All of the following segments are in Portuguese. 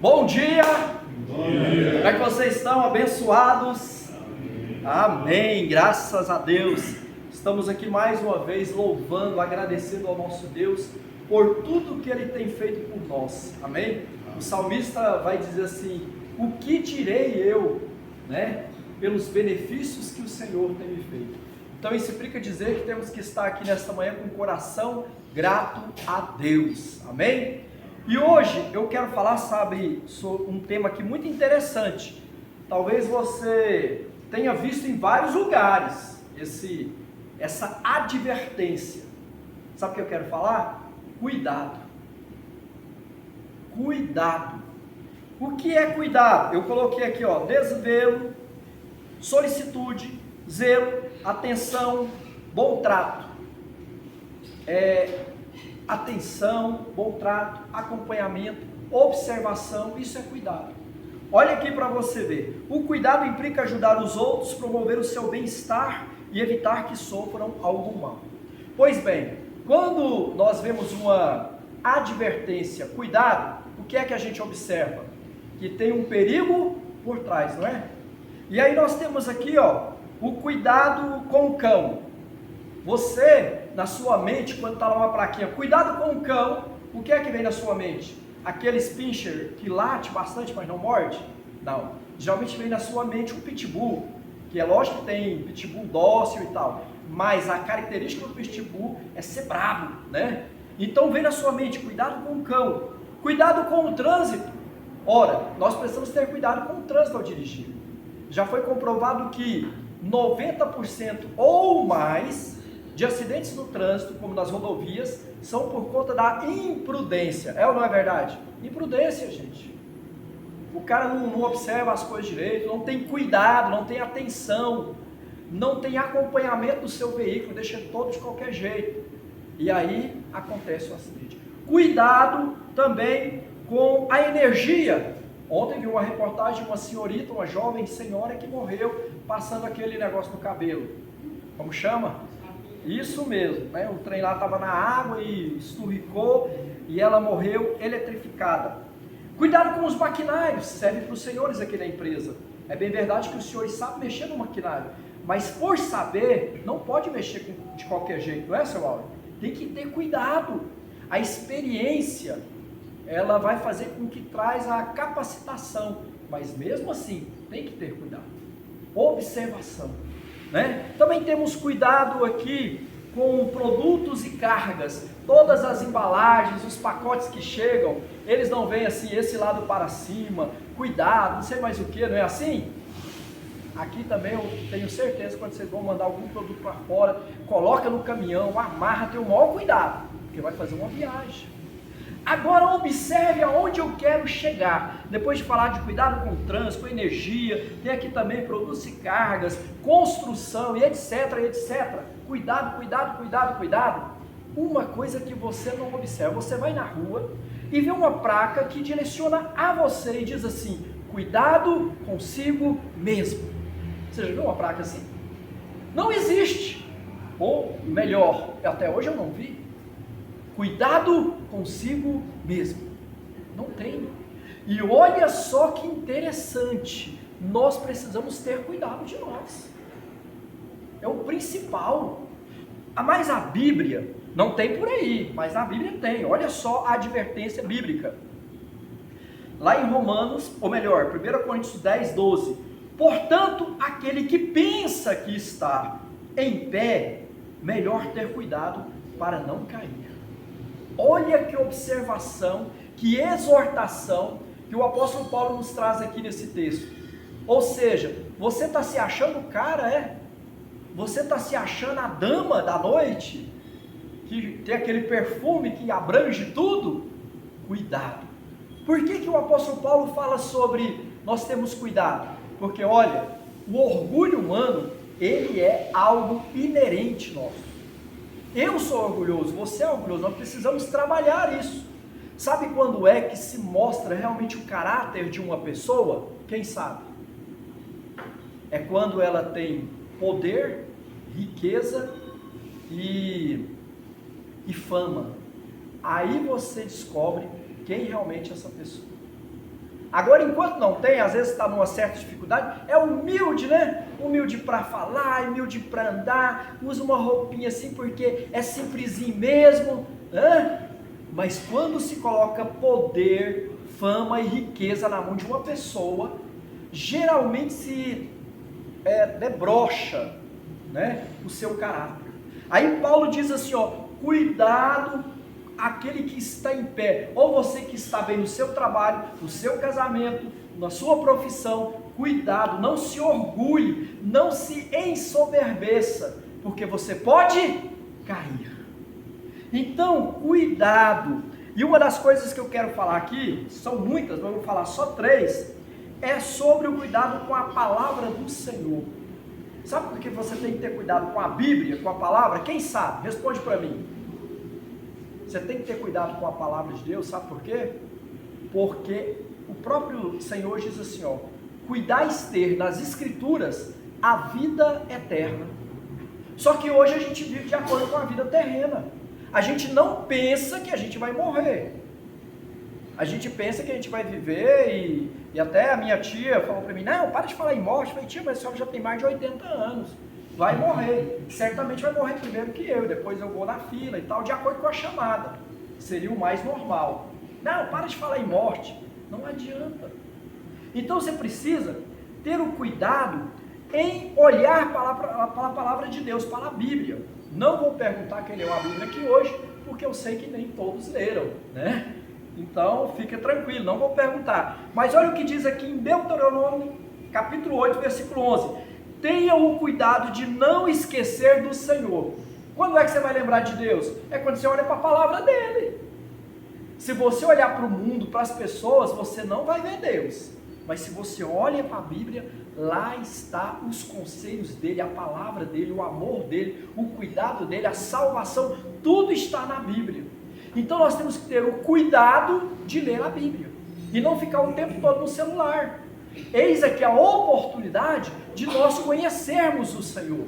Bom dia! Bom dia! Como é que vocês estão? Abençoados? Amém. Amém! Graças a Deus! Estamos aqui mais uma vez louvando, agradecendo ao nosso Deus por tudo que Ele tem feito por nós. Amém? O salmista vai dizer assim: o que direi eu, né? Pelos benefícios que o Senhor tem me feito. Então isso implica dizer que temos que estar aqui nesta manhã com o coração grato a Deus. Amém? E hoje eu quero falar, sobre um tema aqui muito interessante. Talvez você tenha visto em vários lugares essa advertência. Sabe o que eu quero falar? Cuidado. Cuidado. O que é cuidado? Eu coloquei aqui, desvelo, solicitude, zelo, atenção, bom trato. Atenção, bom trato, acompanhamento, observação, isso é cuidado. Olha aqui para você ver. O cuidado implica ajudar os outros, promover o seu bem-estar e evitar que sofram algum mal. Pois bem, quando nós vemos uma advertência, cuidado, o que é que a gente observa? Que tem um perigo por trás, não é? E aí nós temos aqui, o cuidado com o cão. Você, na sua mente, quando está lá uma plaquinha, cuidado com o cão, o que é que vem na sua mente? Aqueles pincher que late bastante, mas não morde? Não. Geralmente vem na sua mente um pitbull, que é lógico que tem pitbull dócil e tal, mas a característica do pitbull é ser bravo, né? Então vem na sua mente, cuidado com o cão, cuidado com o trânsito. Ora, nós precisamos ter cuidado com o trânsito ao dirigir. Já foi comprovado que 90% ou mais de acidentes no trânsito, como nas rodovias, são por conta da imprudência. É ou não é verdade? Imprudência, gente. O cara não observa as coisas direito, não tem cuidado, não tem atenção, não tem acompanhamento do seu veículo, deixa todo de qualquer jeito. E aí acontece o acidente. Cuidado também com a energia. Ontem vi uma reportagem de uma senhorita, uma jovem senhora que morreu passando aquele negócio no cabelo. Como chama? Isso mesmo, né? O trem lá estava na água e esturricou e ela morreu eletrificada. Cuidado com os maquinários, serve para os senhores aqui da empresa. É bem verdade que os senhores sabem mexer no maquinário, mas por saber, não pode mexer de qualquer jeito, não é, seu Áureo? Tem que ter cuidado. A experiência, ela vai fazer com que traz a capacitação, mas mesmo assim, tem que ter cuidado. Observação. Né? Também temos cuidado aqui com produtos e cargas, todas as embalagens, os pacotes que chegam, eles não vêm assim, esse lado para cima, cuidado, não sei mais o que, não é assim? Aqui também eu tenho certeza, quando vocês vão mandar algum produto para fora, coloca no caminhão, amarra, tem o maior cuidado, porque vai fazer uma viagem. Agora observe aonde eu quero chegar. Depois de falar de cuidado com o trânsito, com energia, tem aqui também produtos e cargas, construção e etc, etc. Cuidado, cuidado, cuidado, cuidado. Uma coisa que você não observa, você vai na rua e vê uma placa que direciona a você e diz assim: cuidado consigo mesmo. Você já viu uma placa assim? Não existe. Ou melhor, até hoje eu não vi. Cuidado consigo mesmo. Não tem. E olha só que interessante. Nós precisamos ter cuidado de nós. É o principal. Mas a Bíblia não tem por aí, mas a Bíblia tem. Olha só a advertência bíblica. Lá em Romanos, ou melhor, 1 Coríntios 10, 12. Portanto, aquele que pensa que está em pé, melhor ter cuidado para não cair. Olha que observação, que exortação que o apóstolo Paulo nos traz aqui nesse texto. Ou seja, você está se achando o cara, Você está se achando a dama da noite, que tem aquele perfume que abrange tudo? Cuidado. Por que o apóstolo Paulo fala sobre nós temos cuidado? Porque olha, o orgulho humano, ele é algo inerente nosso. Eu sou orgulhoso, você é orgulhoso, nós precisamos trabalhar isso. Sabe quando é que se mostra realmente o caráter de uma pessoa? Quem sabe? É quando ela tem poder, riqueza e fama. Aí você descobre quem realmente é essa pessoa. Agora, enquanto não tem, às vezes está numa certa dificuldade, é humilde, né? Humilde para falar, humilde para andar, usa uma roupinha assim porque é simplesinho mesmo, né? Mas quando se coloca poder, fama e riqueza na mão de uma pessoa, geralmente se debrocha, né, o seu caráter. Aí Paulo diz assim, ó, cuidado aquele que está em pé, ou você que está bem no seu trabalho, no seu casamento, na sua profissão, cuidado, não se orgulhe, não se ensoberbeça, porque você pode cair. Então, cuidado. E uma das coisas que eu quero falar aqui, são muitas, mas eu vou falar só 3, é sobre o cuidado com a palavra do Senhor. Sabe por que você tem que ter cuidado com a Bíblia, com a palavra? Quem sabe? Responde para mim. Você tem que ter cuidado com a palavra de Deus, sabe por quê? Porque o próprio Senhor diz assim, ó, cuidais ter nas Escrituras a vida eterna. Só que hoje a gente vive de acordo com a vida terrena. A gente não pensa que a gente vai morrer. A gente pensa que a gente vai viver e até a minha tia falou para mim, não, para de falar em morte. Eu falei, tia, mas a senhora já tem mais de 80 anos. Vai morrer. Certamente vai morrer primeiro que eu, depois eu vou na fila e tal, de acordo com a chamada. Seria o mais normal. Não, para de falar em morte. Não adianta. Então você precisa ter o cuidado em olhar para a palavra de Deus, para a Bíblia. Não vou perguntar quem leu a Bíblia aqui hoje, porque eu sei que nem todos leram, né? Então, fica tranquilo, não vou perguntar. Mas olha o que diz aqui em Deuteronômio, capítulo 8, versículo 11. Tenham o cuidado de não esquecer do Senhor. Quando é que você vai lembrar de Deus? É quando você olha para a palavra dele. Se você olhar para o mundo, para as pessoas, você não vai ver Deus. Mas se você olha para a Bíblia, lá está os conselhos dele, a palavra dele, o amor dele, o cuidado dele, a salvação, tudo está na Bíblia. Então nós temos que ter o cuidado de ler a Bíblia e não ficar o tempo todo no celular. Eis aqui a oportunidade de nós conhecermos o Senhor.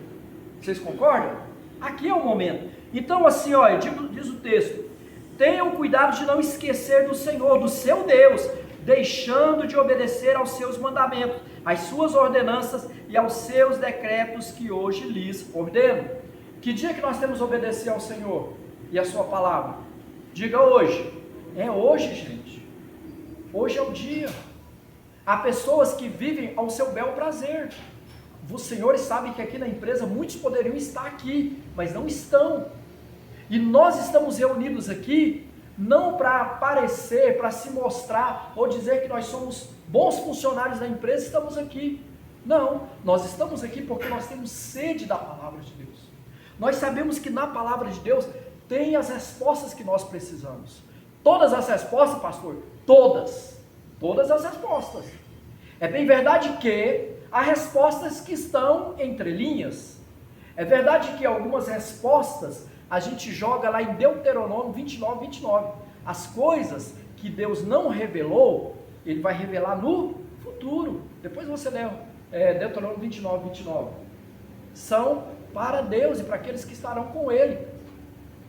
Vocês concordam? Aqui é o momento. Então assim, olha, diz o texto, tenham cuidado de não esquecer do Senhor, do seu Deus, deixando de obedecer aos seus mandamentos, às suas ordenanças e aos seus decretos que hoje lhes ordeno. Que dia que nós temos que obedecer ao Senhor e a sua palavra? Diga hoje. É hoje, gente. Hoje é o dia. Há pessoas que vivem ao seu bel prazer. Os senhores sabem que aqui na empresa muitos poderiam estar aqui, mas não estão. E nós estamos reunidos aqui não para aparecer, para se mostrar ou dizer que nós somos bons funcionários da empresa, estamos aqui. Não, nós estamos aqui porque nós temos sede da palavra de Deus. Nós sabemos que na palavra de Deus tem as respostas que nós precisamos. Todas as respostas, pastor? Todas as respostas. É bem verdade que há respostas que estão entre linhas. É verdade que algumas respostas a gente joga lá em Deuteronômio 29. As coisas que Deus não revelou, Ele vai revelar no futuro. Depois você lê Deuteronômio 29. São para Deus e para aqueles que estarão com Ele.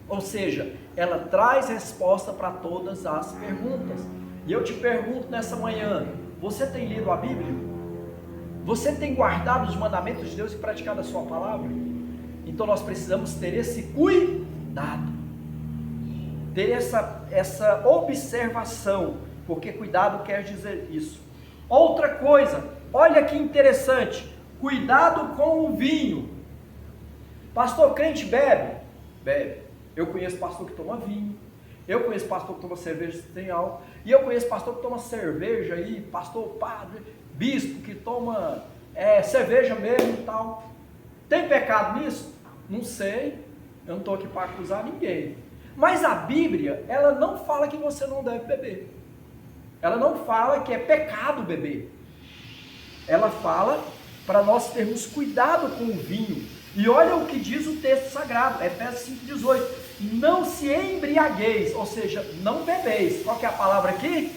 Ou seja, ela traz resposta para todas as perguntas. E eu te pergunto nessa manhã, você tem lido a Bíblia? Você tem guardado os mandamentos de Deus e praticado a sua palavra? Então nós precisamos ter esse cuidado, ter essa observação, porque cuidado quer dizer isso. Outra coisa, olha que interessante, cuidado com o vinho. Pastor, crente bebe? Bebe. Eu conheço pastor que toma vinho, eu conheço pastor que toma cerveja sem álcool, e eu conheço pastor que toma cerveja aí, pastor, padre, bispo que toma cerveja mesmo e tal. Tem pecado nisso? Não sei, eu não estou aqui para acusar ninguém. Mas a Bíblia, ela não fala que você não deve beber. Ela não fala que é pecado beber. Ela fala para nós termos cuidado com o vinho. E olha o que diz o texto sagrado, Efésios 5,18. Não se embriagueis, ou seja, não bebeis. Qual que é a palavra aqui?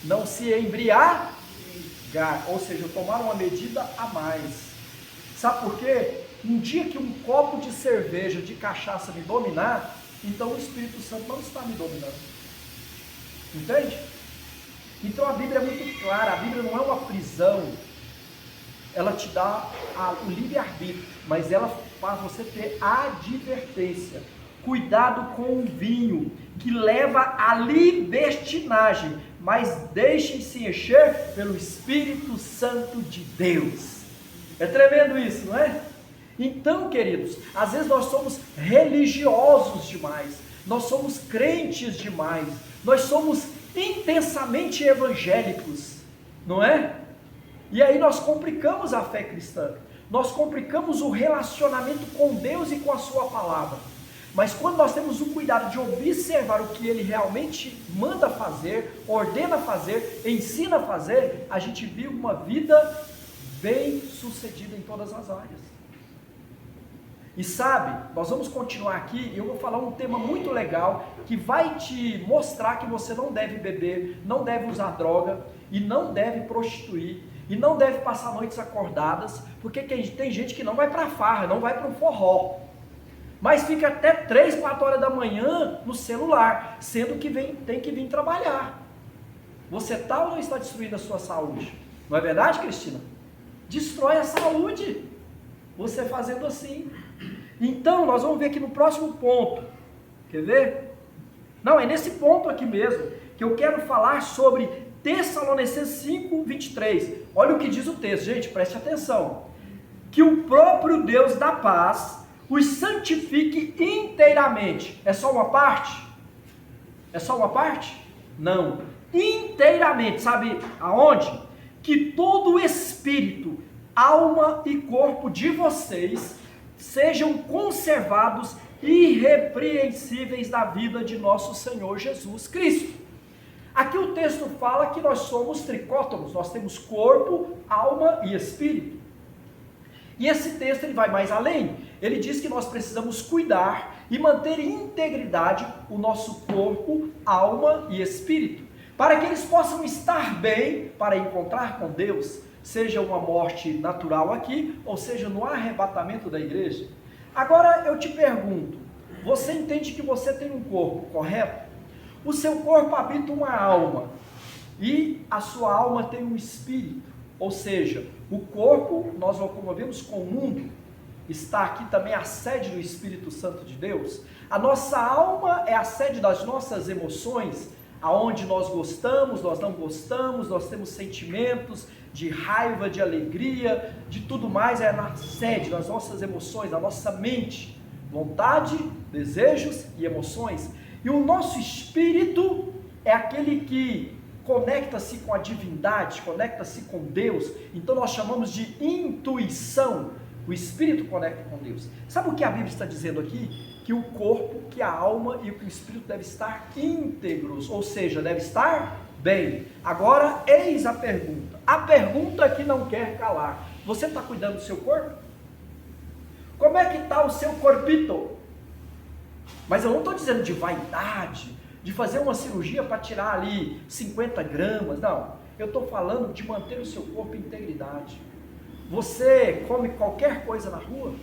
Não se embriagar, ou seja, tomar uma medida a mais. Sabe por quê? Um dia que um copo de cerveja, de cachaça me dominar, então o Espírito Santo não está me dominando. Entende? Então a Bíblia é muito clara, a Bíblia não é uma prisão, ela te dá o livre-arbítrio, mas ela faz você ter advertência. Cuidado com o vinho, que leva à libertinagem, mas deixem-se encher pelo Espírito Santo de Deus. É tremendo isso, não é? Então, queridos, às vezes nós somos religiosos demais, nós somos crentes demais, nós somos intensamente evangélicos, não é? E aí nós complicamos a fé cristã, nós complicamos o relacionamento com Deus e com a sua palavra. Mas quando nós temos o cuidado de observar o que Ele realmente manda fazer, ordena fazer, ensina a fazer, a gente vive uma vida bem sucedida em todas as áreas. E sabe, nós vamos continuar aqui e eu vou falar um tema muito legal que vai te mostrar que você não deve beber, não deve usar droga e não deve prostituir e não deve passar noites acordadas, porque tem gente que não vai para farra, não vai para um forró, mas fica até 3, 4 horas da manhã no celular, sendo que tem que vir trabalhar. Você está ou não está destruindo a sua saúde? Não é verdade, Cristina? Destrói a saúde, você fazendo assim. Então, nós vamos ver aqui no próximo ponto, quer ver? Não, é nesse ponto aqui mesmo, que eu quero falar sobre Tessalonicenses 5, 23. Olha o que diz o texto, gente, preste atenção. Que o próprio Deus da paz os santifique inteiramente. É só uma parte? É só uma parte? Não. Inteiramente. Sabe aonde? Que todo o espírito, alma e corpo de vocês sejam conservados irrepreensíveis na vida de nosso Senhor Jesus Cristo. Aqui o texto fala que nós somos tricótomos, nós temos corpo, alma e espírito. E esse texto ele vai mais além, ele diz que nós precisamos cuidar e manter em integridade o nosso corpo, alma e espírito, para que eles possam estar bem para encontrar com Deus, seja uma morte natural aqui, ou seja no arrebatamento da igreja. Agora eu te pergunto, você entende que você tem um corpo, correto? O seu corpo habita uma alma, e a sua alma tem um espírito, ou seja, o corpo nós locomovemos com o mundo, está aqui também a sede do Espírito Santo de Deus. A nossa alma é a sede das nossas emoções, aonde nós gostamos, nós não gostamos, nós temos sentimentos de raiva, de alegria, de tudo mais, é na sede das nossas emoções, da nossa mente, vontade, desejos e emoções. E o nosso espírito é aquele que conecta-se com a divindade, conecta-se com Deus, então nós chamamos de intuição. O espírito conecta com Deus. Sabe o que a Bíblia está dizendo aqui? Que o corpo, que a alma e que o espírito devem estar íntegros, ou seja, deve estar bem. Agora, eis a pergunta que não quer calar. Você está cuidando do seu corpo? Como é que está o seu corpito? Mas eu não estou dizendo de vaidade, de fazer uma cirurgia para tirar ali 50 gramas, não. Eu estou falando de manter o seu corpo em integridade. Você come qualquer coisa na rua?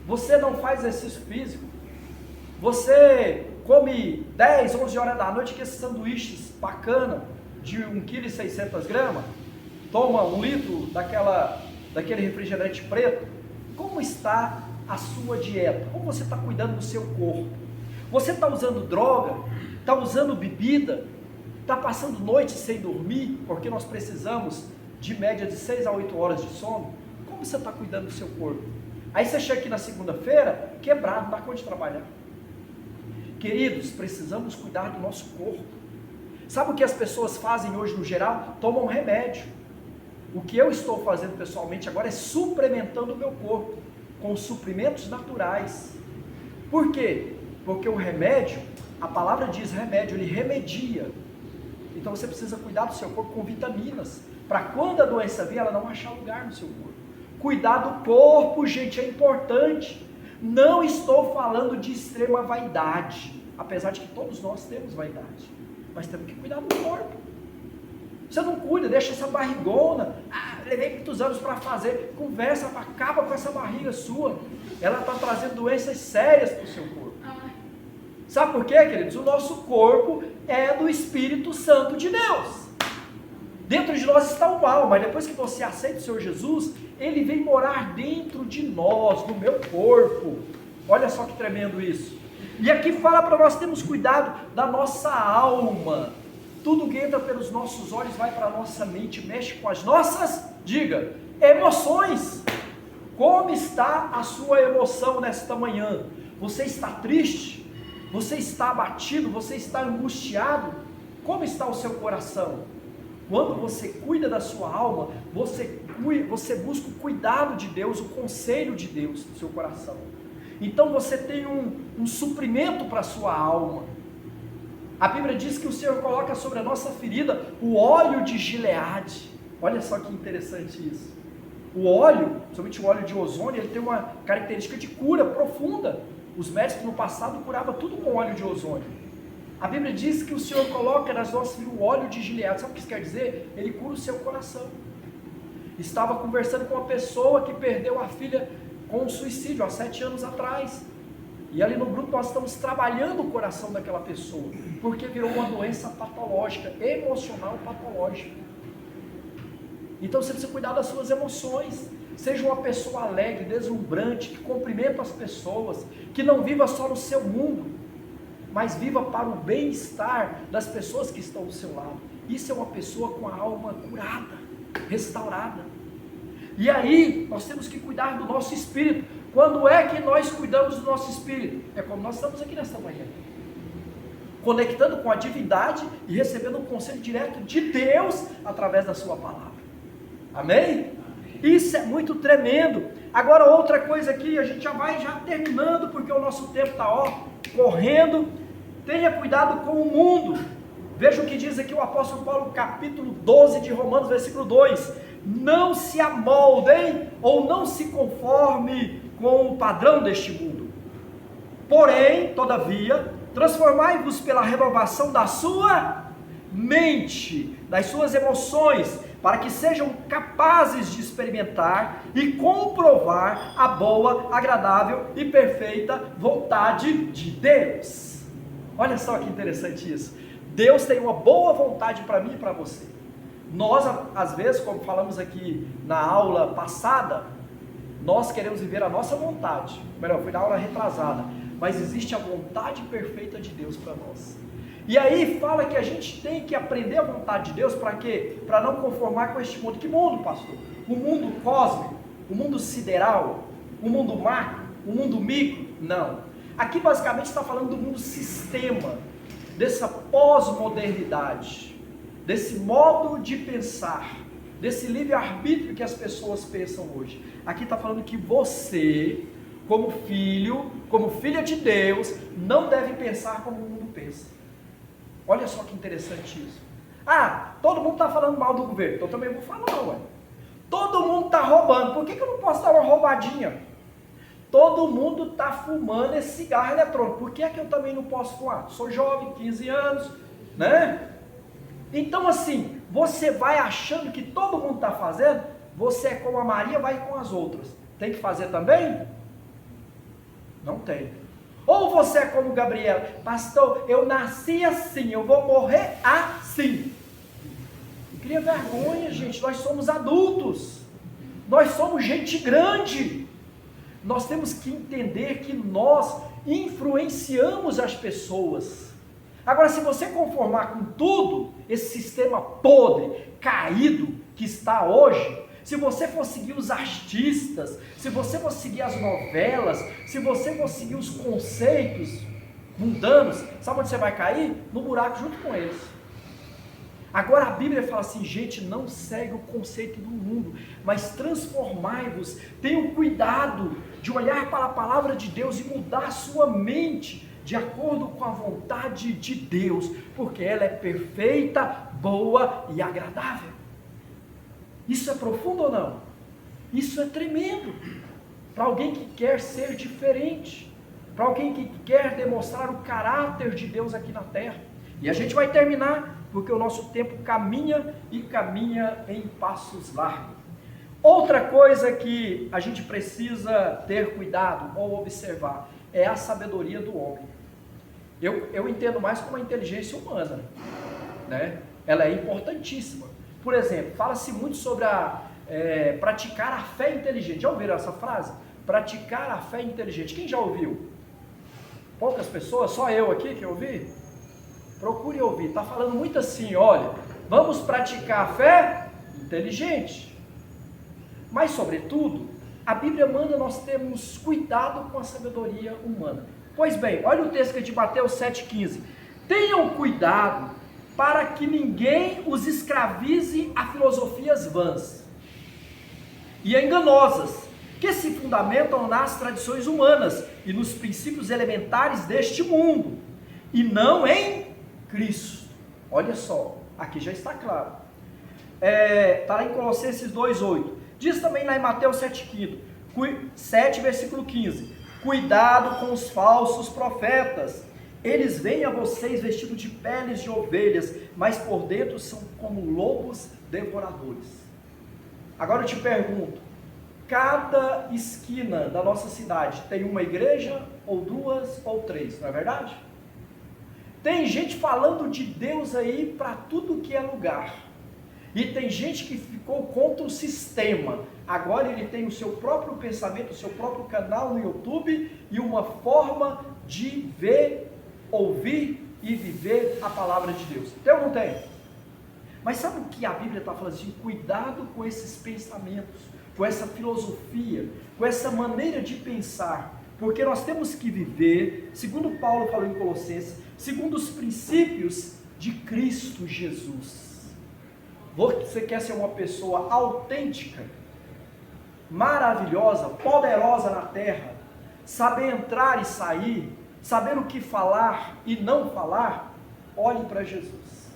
Você não faz exercício físico? Você come 10, 11 horas da noite aqueles sanduíches bacana de 1,6 kg? Toma 1 litro daquele refrigerante preto? Como está a sua dieta? Como você está cuidando do seu corpo? Você está usando droga? Está usando bebida? Está passando noite sem dormir? Porque nós precisamos de média de 6 a 8 horas de sono. Como você está cuidando do seu corpo? Aí você chega aqui na segunda-feira, quebrado, não dá conta de trabalhar. Queridos, precisamos cuidar do nosso corpo. Sabe o que as pessoas fazem hoje no geral? Tomam remédio. O que eu estou fazendo pessoalmente agora é suplementando o meu corpo com suprimentos naturais. Por quê? Porque o remédio, a palavra diz remédio, ele remedia. Então você precisa cuidar do seu corpo com vitaminas, para quando a doença vier, ela não achar lugar no seu corpo. Cuidar do corpo, gente, é importante. Não estou falando de extrema vaidade, apesar de que todos nós temos vaidade, mas temos que cuidar do corpo. Você não cuida, deixa essa barrigona, levei muitos anos para fazer, conversa, acaba com essa barriga sua, ela está trazendo doenças sérias para o seu corpo. Sabe por quê, queridos? O nosso corpo é do Espírito Santo de Deus. Dentro de nós está o mal, mas depois que você aceita o Senhor Jesus, Ele vem morar dentro de nós, no meu corpo. Olha só que tremendo isso. E aqui fala para nós termos cuidado da nossa alma. Tudo que entra pelos nossos olhos vai para a nossa mente, mexe com as nossas, diga, emoções. Como está a sua emoção nesta manhã? Você está triste? Você está abatido? Você está angustiado? Como está o seu coração? Quando você cuida da sua alma, você busca o cuidado de Deus, o conselho de Deus no seu coração. Então você tem um suprimento para a sua alma. A Bíblia diz que o Senhor coloca sobre a nossa ferida o óleo de Gileade. Olha só que interessante isso. O óleo, somente o óleo de ozônio, ele tem uma característica de cura profunda. Os médicos no passado curavam tudo com óleo de ozônio. A Bíblia diz que o Senhor coloca nas nossas feridas o óleo de Gileade. Sabe o que isso quer dizer? Ele cura o seu coração. Estava conversando com uma pessoa que perdeu a filha com um suicídio há 7 anos atrás. E ali no grupo nós estamos trabalhando o coração daquela pessoa, porque virou uma doença patológica, emocional patológica. Então você precisa cuidar das suas emoções. Seja uma pessoa alegre, deslumbrante, que cumprimenta as pessoas, que não viva só no seu mundo, mas viva para o bem-estar das pessoas que estão ao seu lado. Isso é uma pessoa com a alma curada, restaurada. E aí, nós temos que cuidar do nosso espírito. Quando é que nós cuidamos do nosso espírito? É como nós estamos aqui nesta manhã, conectando com a divindade e recebendo um conselho direto de Deus através da sua palavra. Amém? Isso é muito tremendo. Agora outra coisa aqui, a gente já vai terminando, porque o nosso tempo está correndo. Tenha cuidado com o mundo. Veja o que diz aqui o apóstolo Paulo, capítulo 12 de Romanos, versículo 2. Não se amoldem ou não se conforme com o padrão deste mundo. Porém, todavia, transformai-vos pela renovação da sua mente, das suas emoções, para que sejam capazes de experimentar e comprovar a boa, agradável e perfeita vontade de Deus. Olha só que interessante isso. Deus tem uma boa vontade para mim e para você. Nós, às vezes, como falamos aqui na aula passada, nós queremos viver a nossa vontade. Melhor, foi na aula retrasada. Mas existe a vontade perfeita de Deus para nós. E aí fala que a gente tem que aprender a vontade de Deus para quê? Para não conformar com este mundo. Que mundo, pastor? O mundo cósmico? O mundo sideral? O mundo macro? O mundo micro? Não. Aqui basicamente está falando do mundo sistema, dessa pós-modernidade, desse modo de pensar, desse livre-arbítrio que as pessoas pensam hoje. Aqui está falando que você, como filho, como filha de Deus, não deve pensar como o mundo pensa. Olha só que interessante isso. Ah, todo mundo está falando mal do governo, então eu também vou falar, ué. Todo mundo está roubando, por que eu não posso dar uma roubadinha? Todo mundo está fumando esse cigarro eletrônico, por que é que eu também não posso fumar? Sou jovem, 15 anos, né? Então assim, você vai achando que todo mundo está fazendo, você é como a Maria, vai com as outras. Tem que fazer também? Não tem. Ou você é como Gabriela, pastor, eu nasci assim, eu vou morrer assim. Não cria vergonha, gente, nós somos adultos, nós somos gente grande, nós temos que entender que nós influenciamos as pessoas. Agora, se você conformar com tudo, esse sistema podre, caído que está hoje, se você for seguir os artistas, se você for seguir as novelas, se você for seguir os conceitos mundanos, sabe onde você vai cair? No buraco junto com eles. Agora a Bíblia fala assim, gente, não segue o conceito do mundo, mas transformai-vos, tenham cuidado de olhar para a palavra de Deus e mudar a sua mente de acordo com a vontade de Deus, porque ela é perfeita, boa e agradável. Isso é profundo ou não? Isso é tremendo. Para alguém que quer ser diferente, para alguém que quer demonstrar o caráter de Deus aqui na terra. E a gente vai terminar, porque o nosso tempo caminha e caminha em passos largos. Outra coisa que a gente precisa ter cuidado ou observar é a sabedoria do homem. Eu entendo mais como a inteligência humana, né? Ela é importantíssima. Por exemplo, fala-se muito sobre praticar a fé inteligente. Já ouviram essa frase? Praticar a fé inteligente. Quem já ouviu? Poucas pessoas, só eu aqui que ouvi? Procure ouvir. Está falando muito assim, olha, vamos praticar a fé inteligente. Mas, sobretudo, a Bíblia manda nós termos cuidado com a sabedoria humana. Pois bem, olha o texto de Mateus 7,15. Tenham cuidado para que ninguém os escravize a filosofias vãs e enganosas, que se fundamentam nas tradições humanas e nos princípios elementares deste mundo, e não em Cristo. Olha só, aqui já está claro. Está lá em Colossenses 2,8. Diz também lá em Mateus 7, versículo 15. Cuidado com os falsos profetas. Eles vêm a vocês vestidos de peles de ovelhas, mas por dentro são como lobos devoradores. Agora eu te pergunto, cada esquina da nossa cidade tem uma igreja, ou duas, ou três, não é verdade? Tem gente falando de Deus aí para tudo que é lugar. E tem gente que ficou contra o sistema. Agora ele tem o seu próprio pensamento, o seu próprio canal no YouTube e uma forma de ver, ouvir e viver a palavra de Deus. Tem ou não tem? Mas sabe o que a Bíblia está falando assim? Cuidado com esses pensamentos, com essa filosofia, com essa maneira de pensar. Porque nós temos que viver, segundo Paulo falou em Colossenses, segundo os princípios de Cristo Jesus. Você quer ser uma pessoa autêntica, maravilhosa, poderosa na terra, saber entrar e sair, saber o que falar e não falar? Olhe para Jesus.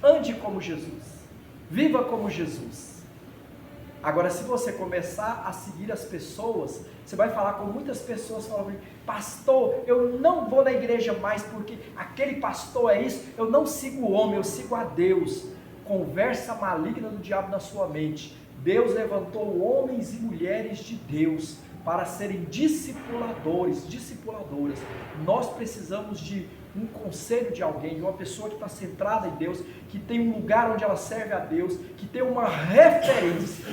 Ande como Jesus. Viva como Jesus. Agora, se você começar a seguir as pessoas, você vai falar com muitas pessoas falando: pastor, eu não vou na igreja mais porque aquele pastor é isso. Eu não sigo o homem, eu sigo a Deus. Conversa maligna do diabo na sua mente. Deus levantou homens e mulheres de Deus para serem discipuladores, discipuladoras. Nós precisamos de um conselho de alguém, de uma pessoa que está centrada em Deus, que tem um lugar onde ela serve a Deus, que tem uma referência.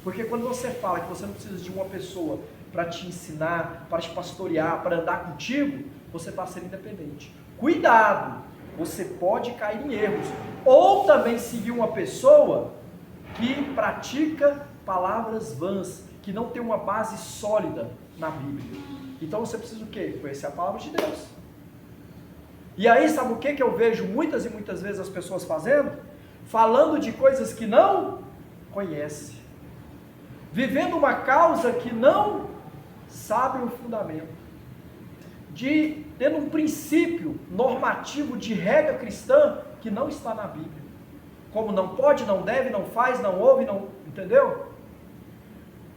Porque quando você fala que você não precisa de uma pessoa para te ensinar, para te pastorear, para andar contigo, você está sendo independente. Cuidado, você pode cair em erros. Ou também seguir uma pessoa que pratica palavras vãs, que não tem uma base sólida na Bíblia. Então você precisa o quê? Conhecer a palavra de Deus. E aí sabe o que eu vejo muitas e muitas vezes as pessoas fazendo? Falando de coisas que não conhecem. Vivendo uma causa que não sabe o fundamento. Tendo um princípio normativo de regra cristã que não está na Bíblia. Como não pode, não deve, não faz, não ouve, não... Entendeu?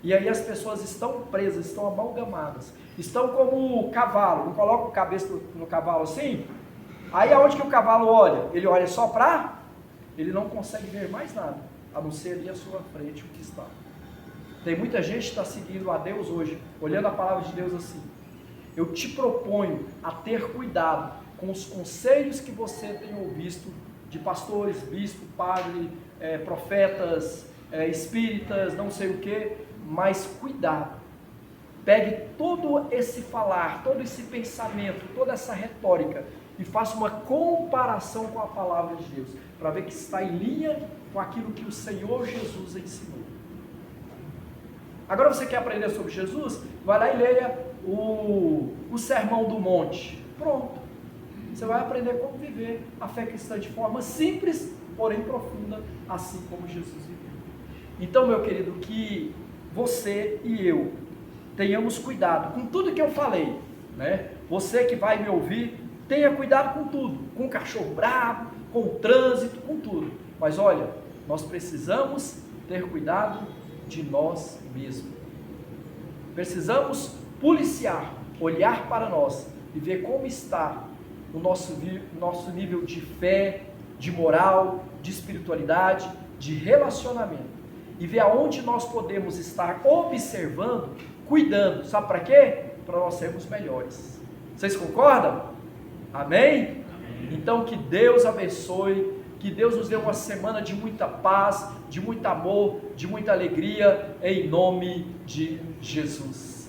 E aí as pessoas estão presas, estão amalgamadas. Estão como o cavalo. Não coloca a cabeça no cavalo assim? Aí aonde que o cavalo olha? Ele olha só para... Ele não consegue ver mais nada, a não ser ali à sua frente o que está. Tem muita gente que está seguindo a Deus hoje, olhando a palavra de Deus assim. Eu te proponho a ter cuidado com os conselhos que você tem ouvido de pastores, bispo, padre, profetas, espíritas, não sei o que, mas cuidado. Pegue todo esse falar, todo esse pensamento, toda essa retórica e faça uma comparação com a palavra de Deus, para ver que está em linha com aquilo que o Senhor Jesus ensinou. Agora você quer aprender sobre Jesus? Vai lá e leia o Sermão do Monte. Pronto. Você vai aprender como viver a fé cristã de forma simples, porém profunda, assim como Jesus viveu. Então, meu querido, que você e eu tenhamos cuidado com tudo que eu falei, né? Você que vai me ouvir, tenha cuidado com tudo, com o cachorro bravo, com o trânsito, com tudo. Mas olha, nós precisamos ter cuidado de nós mesmos. Precisamos policiar, olhar para nós e ver como está o nosso nível de fé, de moral, de espiritualidade, de relacionamento. E ver aonde nós podemos estar observando, cuidando. Sabe para quê? Para nós sermos melhores. Vocês concordam? Amém? Então que Deus abençoe, que Deus nos dê uma semana de muita paz, de muito amor, de muita alegria, em nome de Jesus.